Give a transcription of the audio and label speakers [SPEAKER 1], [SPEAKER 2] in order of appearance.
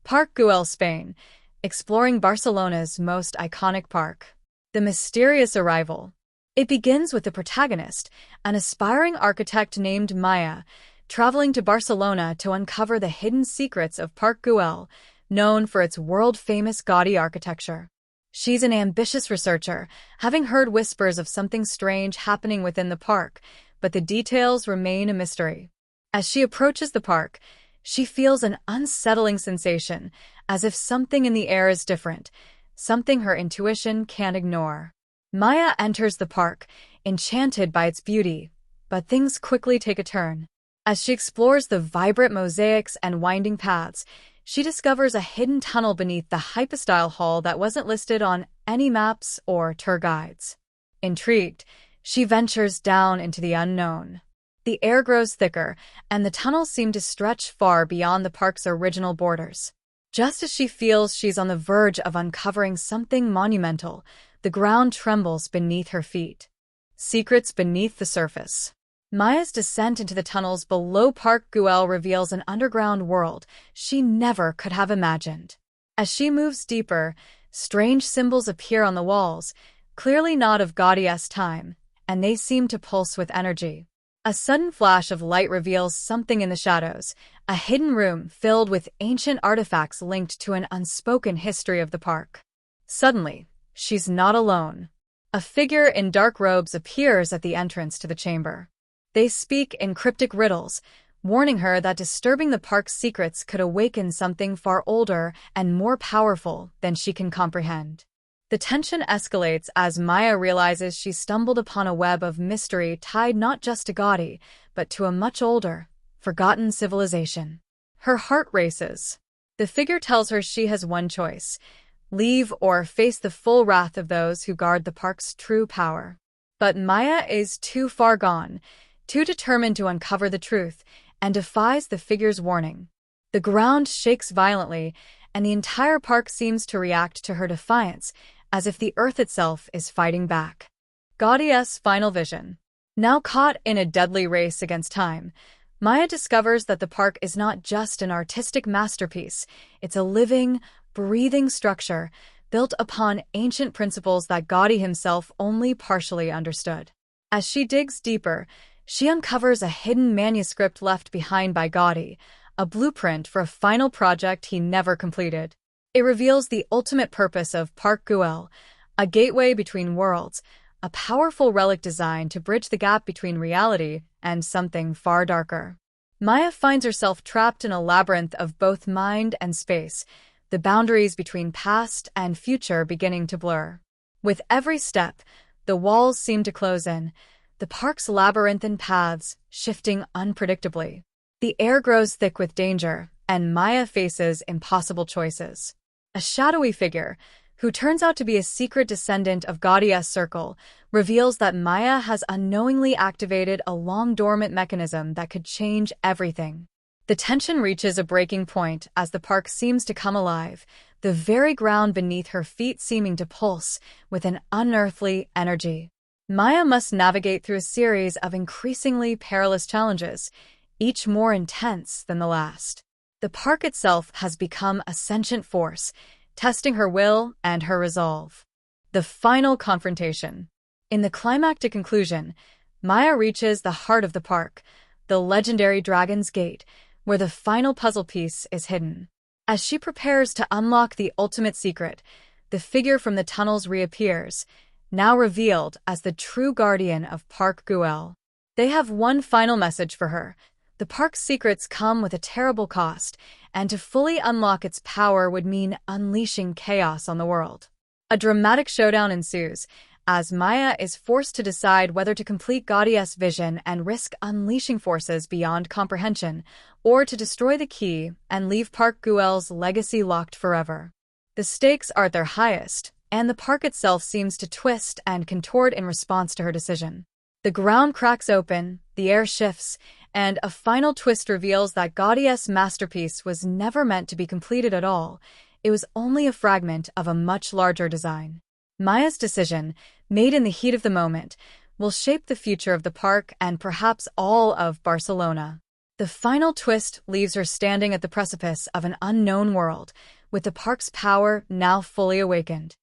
[SPEAKER 1] Park Guell, Spain, exploring Barcelona's most iconic park. The mysterious arrival. It begins with the protagonist, an aspiring architect named Maya, traveling to Barcelona to uncover the hidden secrets of Park Guell, known for its world-famous Gaudí architecture. She's an ambitious researcher, having heard whispers of something strange happening within the park, but the details remain a mystery. As she approaches the park, she feels an unsettling sensation, as if something in the air is different, something her intuition can't ignore. Maya enters the park, enchanted by its beauty, but things quickly take a turn. As she explores the vibrant mosaics and winding paths, she discovers a hidden tunnel beneath the hypostyle hall that wasn't listed on any maps or tour guides. Intrigued, she ventures down into the unknown. The air grows thicker, and the tunnels seem to stretch far beyond the park's original borders. Just as she feels she's on the verge of uncovering something monumental, the ground trembles beneath her feet. Secrets beneath the surface. Maya's descent into the tunnels below Park Guell reveals an underground world she never could have imagined. As she moves deeper, strange symbols appear on the walls, clearly not of Gaudí's time, and they seem to pulse with energy. A sudden flash of light reveals something in the shadows, a hidden room filled with ancient artifacts linked to an unspoken history of the park. Suddenly, she's not alone. A figure in dark robes appears at the entrance to the chamber. They speak in cryptic riddles, warning her that disturbing the park's secrets could awaken something far older and more powerful than she can comprehend. The tension escalates as Maya realizes she stumbled upon a web of mystery tied not just to Gaudí, but to a much older, forgotten civilization. Her heart races. The figure tells her she has one choice: leave or face the full wrath of those who guard the park's true power. But Maya is too far gone, too determined to uncover the truth, and defies the figure's warning. The ground shakes violently, and the entire park seems to react to her defiance, as if the earth itself is fighting back. Gaudí's final vision. Now caught in a deadly race against time, Maya discovers that the park is not just an artistic masterpiece, it's a living, breathing structure built upon ancient principles that Gaudí himself only partially understood. As she digs deeper, she uncovers a hidden manuscript left behind by Gaudí, a blueprint for a final project he never completed. It reveals the ultimate purpose of Park Guell, a gateway between worlds, a powerful relic designed to bridge the gap between reality and something far darker. Maya finds herself trapped in a labyrinth of both mind and space, the boundaries between past and future beginning to blur. With every step, the walls seem to close in, the park's labyrinthine paths shifting unpredictably. The air grows thick with danger, and Maya faces impossible choices. A shadowy figure, who turns out to be a secret descendant of Gaudí's circle, reveals that Maya has unknowingly activated a long-dormant mechanism that could change everything. The tension reaches a breaking point as the park seems to come alive, the very ground beneath her feet seeming to pulse with an unearthly energy. Maya must navigate through a series of increasingly perilous challenges, each more intense than the last. The park itself has become a sentient force, testing her will and her resolve. The final confrontation. In the climactic conclusion, Maya reaches the heart of the park, the legendary Dragon's Gate, where the final puzzle piece is hidden. As she prepares to unlock the ultimate secret, the figure from the tunnels reappears, now revealed as the true guardian of Park Guell. They have one final message for her. The park's secrets come with a terrible cost, and to fully unlock its power would mean unleashing chaos on the world. A dramatic showdown ensues, as Maya is forced to decide whether to complete Gaudí's vision and risk unleashing forces beyond comprehension, or to destroy the key and leave Park Guell's legacy locked forever. The stakes are at their highest, and the park itself seems to twist and contort in response to her decision. The ground cracks open, the air shifts, and a final twist reveals that Gaudí's masterpiece was never meant to be completed at all. It was only a fragment of a much larger design. Maya's decision, made in the heat of the moment, will shape the future of the park and perhaps all of Barcelona. The final twist leaves her standing at the precipice of an unknown world, with the park's power now fully awakened.